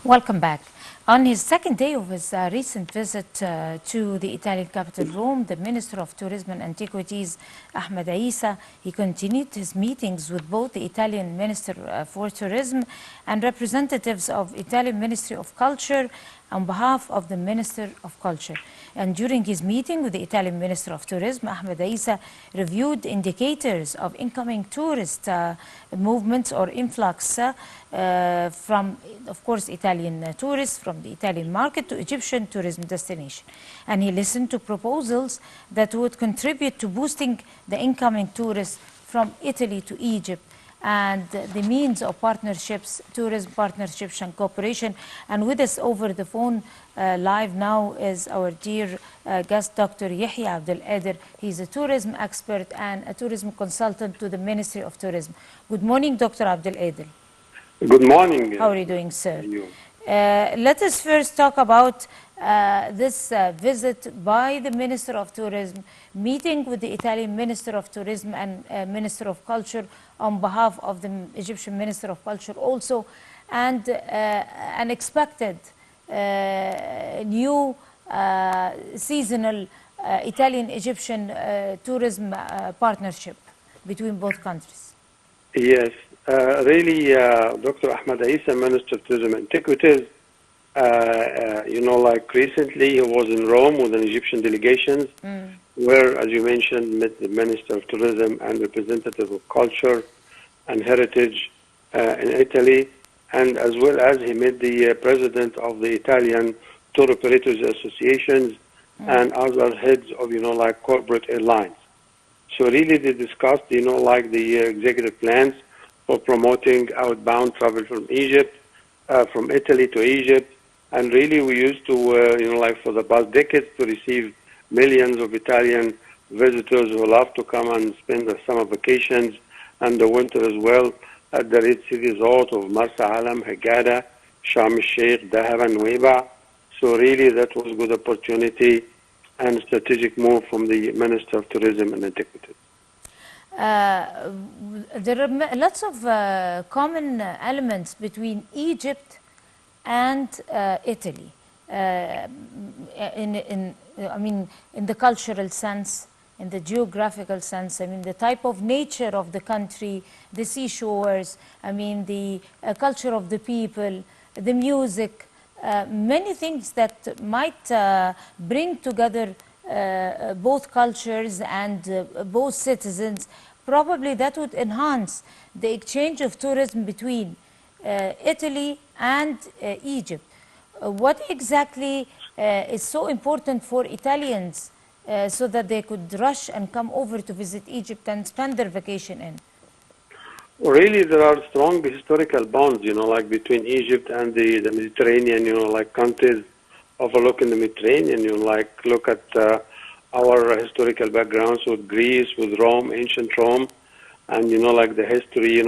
Welcome back. On his second day of his recent visit to the Italian capital Rome, the Minister of Tourism and Antiquities, Ahmed Isa, he continued his meetings with both the Italian Minister for Tourism and representatives of Italian Ministry of Culture on behalf of the Minister of Culture. And during his meeting with the Italian Minister of Tourism, Ahmed Isa reviewed indicators of incoming tourist movements or influx from, of course, Italian tourists from the Italian market to Egyptian tourism destination. And he listened to proposals that would contribute to boosting the incoming tourists from Italy to Egypt and the means of partnerships, tourism partnerships and cooperation. And with us over the phone live now is our dear guest, Dr. Yehia Abdel. He's a tourism expert and a tourism consultant to the Ministry of Tourism. Good morning, Dr. Abdel. Good morning. How are you doing, sir? You. Let us first talk about this visit by the Minister of Tourism, meeting with the Italian Minister of Tourism and Minister of Culture on behalf of the Egyptian Minister of Culture also, and an expected new seasonal Italian-Egyptian tourism partnership between both countries. Yes, really, Dr. Ahmed Isa, Minister of Tourism and Antiquities, like recently he was in Rome with an Egyptian delegation, where, as you mentioned, met the Minister of Tourism and representative of Culture and Heritage in Italy, and as well as he met the President of the Italian Tour Operators Associations and other heads of, corporate airlines. So really they discussed, the executive plans for promoting outbound travel from Egypt, from Italy to Egypt. And really we used to, for the past decades to receive millions of Italian visitors who love to come and spend the summer vacations and the winter as well at the Red Sea resort of Marsa Alam, Qader, Sharm el-Sheikh, Dahab and Nuweiba. So really that was a good opportunity and strategic move from the Minister of Tourism and Antiquities. There are lots of common elements between Egypt and Italy, in the cultural sense, in the geographical sense, the type of nature of the country, the seashores, the culture of the people, the music, many things that might bring together both cultures and both citizens. Probably that would enhance the exchange of tourism between Italy and Egypt. What exactly is so important for Italians so that they could rush and come over to visit Egypt and spend their vacation in? Well, really, there are strong historical bonds, between Egypt and the Mediterranean, countries overlooking the Mediterranean. Look at our historical backgrounds with Greece, with Rome, ancient Rome, and, the history,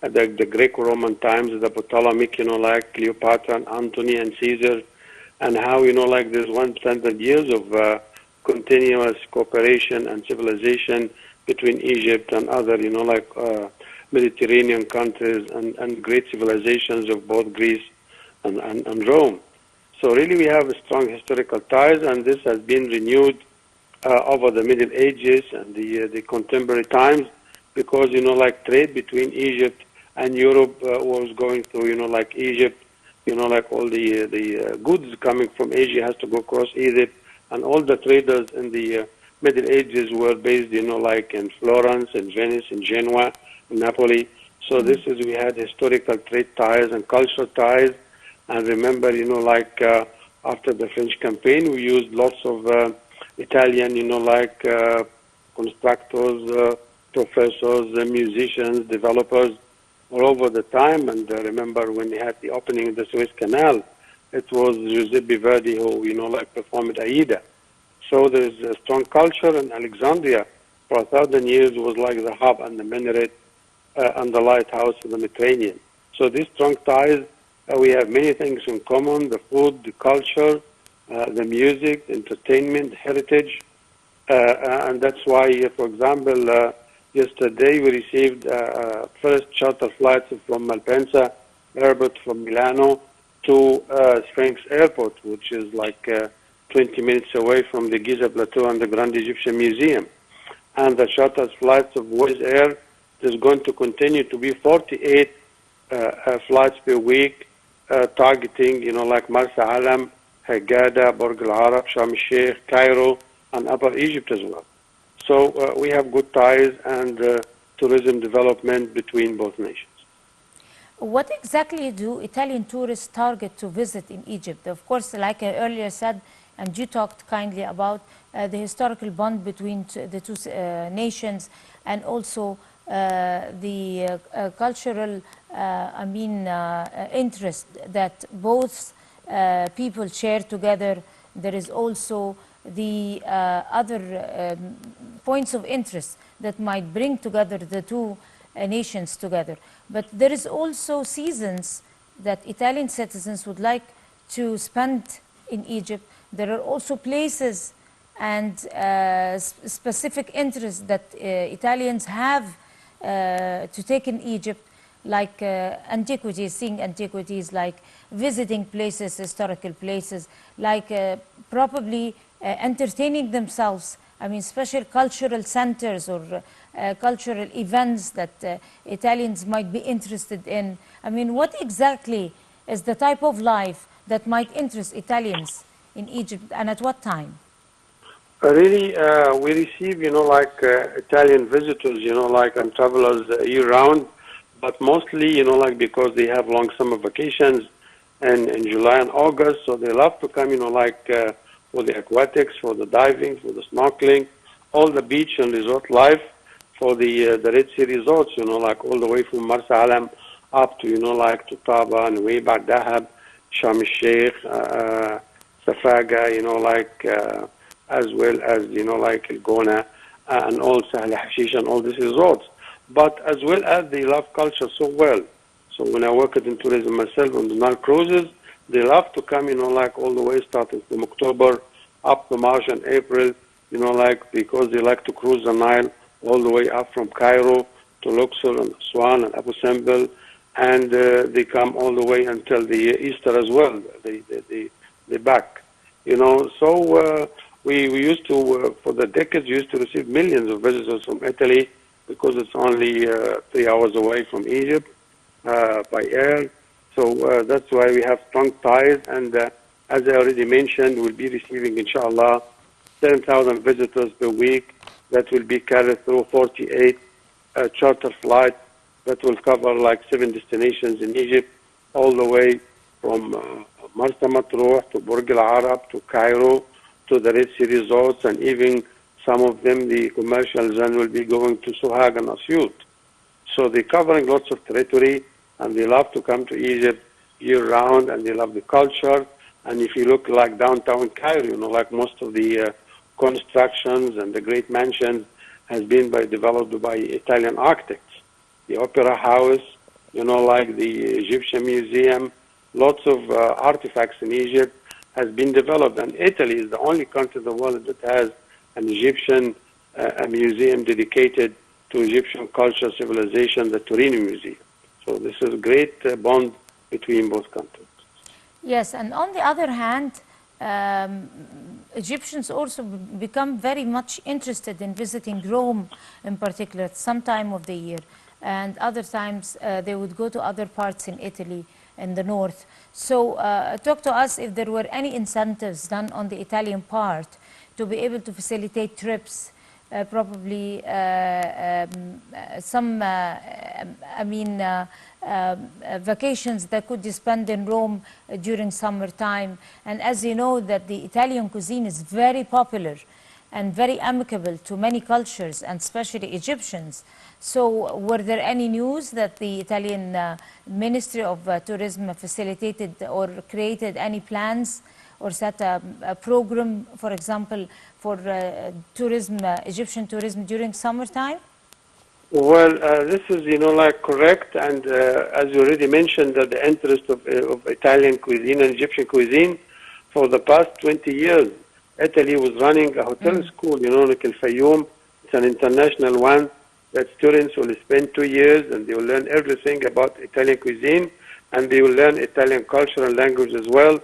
of the Greco-Roman times, the Ptolemaic, Cleopatra and Antony and Caesar, and how, there's 100 years of continuous cooperation and civilization between Egypt and other, Mediterranean countries and great civilizations of both Greece and Rome. So really we have strong historical ties, and this has been renewed over the Middle Ages and the contemporary times, because, trade between Egypt and Europe was going through, Egypt, all the goods coming from Asia has to go across Egypt, and all the traders in the Middle Ages were based, in Florence, in Venice, in Genoa, in Napoli. So we had historical trade ties and cultural ties. And remember, after the French campaign, we used lots of Italian, constructors, professors, musicians, developers all over the time. And remember when they had the opening of the Suez Canal, it was Giuseppe Verdi who, performed Aida. So there's a strong culture, and Alexandria for 1,000 years was like the hub and the minaret and the lighthouse of the Mediterranean. So these strong ties, we have many things in common: the food, the culture, the music, the entertainment, heritage. And that's why, for example, yesterday we received first charter flights from Malpensa airport from Milano to Sphinx Airport, which is like 20 minutes away from the Giza Plateau and the Grand Egyptian Museum. And the charter flights of Wizz Air is going to continue to be 48 flights per week, targeting, like Marsa Alam, Hurghada, Burj Al Arab, Sharm el Sheikh, Cairo, and Upper Egypt as well. So we have good ties and tourism development between both nations. What exactly do Italian tourists target to visit in Egypt? Of course, like I earlier said, and you talked kindly about the historical bond between the two nations, and also the cultural, interest that both people share together. There is also the other points of interest that might bring together the two nations together. But there is also seasons that Italian citizens would like to spend in Egypt. There are also places and specific interests that Italians have to take in Egypt, like antiquities, seeing antiquities, like visiting places, historical places, like probably entertaining themselves. Special cultural centers or cultural events that Italians might be interested in. What exactly is the type of life that might interest Italians in Egypt, and at what time? Really, we receive, Italian visitors, and travelers year-round, but mostly, because they have long summer vacations in July and August, so they love to come, for the aquatics, for the diving, for the snorkeling, all the beach and resort life, for the Red Sea resorts, all the way from Marsa Alam up to, to Taba and Nuweiba, Dahab, Sharm el Sheikh, Safaga, as well as, El Gona and all Sahl Hashish and all these resorts. But as well as they love culture so well. So when I worked in tourism myself on the Nile cruises, they love to come, all the way starting from October up to March and April, because they like to cruise the Nile all the way up from Cairo to Luxor and Aswan and Abu Simbel, and they come all the way until the Easter as well. They back, So we used to, for the decades, used to receive millions of visitors from Italy because it's only 3 hours away from Egypt by air. So that's why we have strong ties, and as I already mentioned, we'll be receiving, inshallah, 7,000 visitors per week that will be carried through 48 charter flights that will cover like 7 destinations in Egypt, all the way from Marsa Matruh to Burj Al Arab to Cairo to the Red Sea resorts, and even some of them, the commercial zone, will be going to Sohag and Asyut. So they're covering lots of territory, and they love to come to Egypt year-round, and they love the culture. And if you look like downtown Cairo, like most of the constructions and the great mansions has been developed by Italian architects. The Opera House, like the Egyptian Museum, lots of artifacts in Egypt has been developed. And Italy is the only country in the world that has an Egyptian a museum dedicated to Egyptian culture, civilization, the Turini Museum. So this is a great bond between both countries. Yes, and on the other hand, Egyptians also become very much interested in visiting Rome in particular at some time of the year, and other times they would go to other parts in Italy in the north. So talk to us if there were any incentives done on the Italian part to be able to facilitate trips, probably some vacations that could be spent in Rome during summertime. And as you know, that the Italian cuisine is very popular and very amicable to many cultures, and especially Egyptians. So were there any news that the Italian Ministry of Tourism facilitated or created any plans or set a program, for example, for tourism, Egyptian tourism during summertime? Well, this is, correct. And as you already mentioned, that the interest of Italian cuisine and Egyptian cuisine for the past 20 years, Italy was running a hotel school, like Al Fayoum. It's an international one that students will spend 2 years and they will learn everything about Italian cuisine. and they will learn Italian culture and language as well.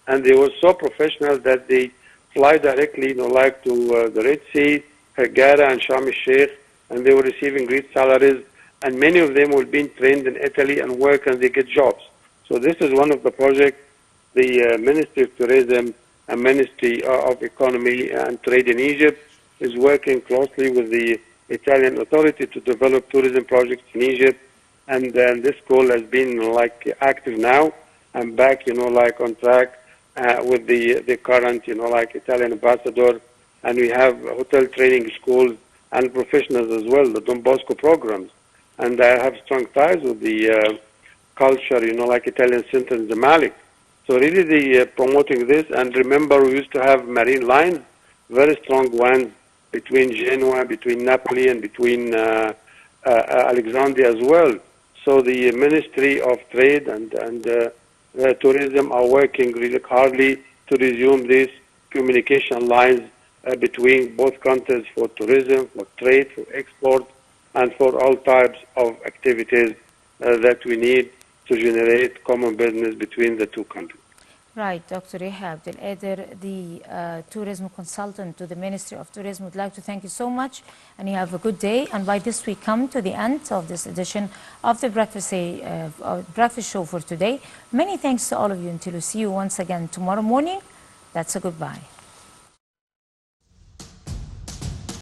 And they were so professional that they fly directly, like to the Red Sea, Hurghada and Sharm el-Sheikh, and they were receiving great salaries. And many of them were being trained in Italy and work, and they get jobs. So this is one of the projects the Ministry of Tourism and Ministry of Economy and Trade in Egypt is working closely with the Italian authority to develop tourism projects in Egypt. And this school has been active now and back, on track with the current, Italian ambassador. And we have hotel training schools and professionals as well, the Don Bosco programs. And I have strong ties with the culture, Italian Center in Zamalek. So really the promoting this, and remember we used to have marine lines, very strong ones between Genoa, between Napoli, and between Alexandria as well. So the Ministry of Trade and Tourism are working really hardly to resume these communication lines between both countries for tourism, for trade, for export, and for all types of activities that we need to generate common business between the two countries. Right, Dr. Yehia Abdel, the tourism consultant to the Ministry of Tourism, would like to thank you so much, and you have a good day. And by this, we come to the end of this edition of the Breakfast Show for today. Many thanks to all of you until we see you once again tomorrow morning. That's a goodbye.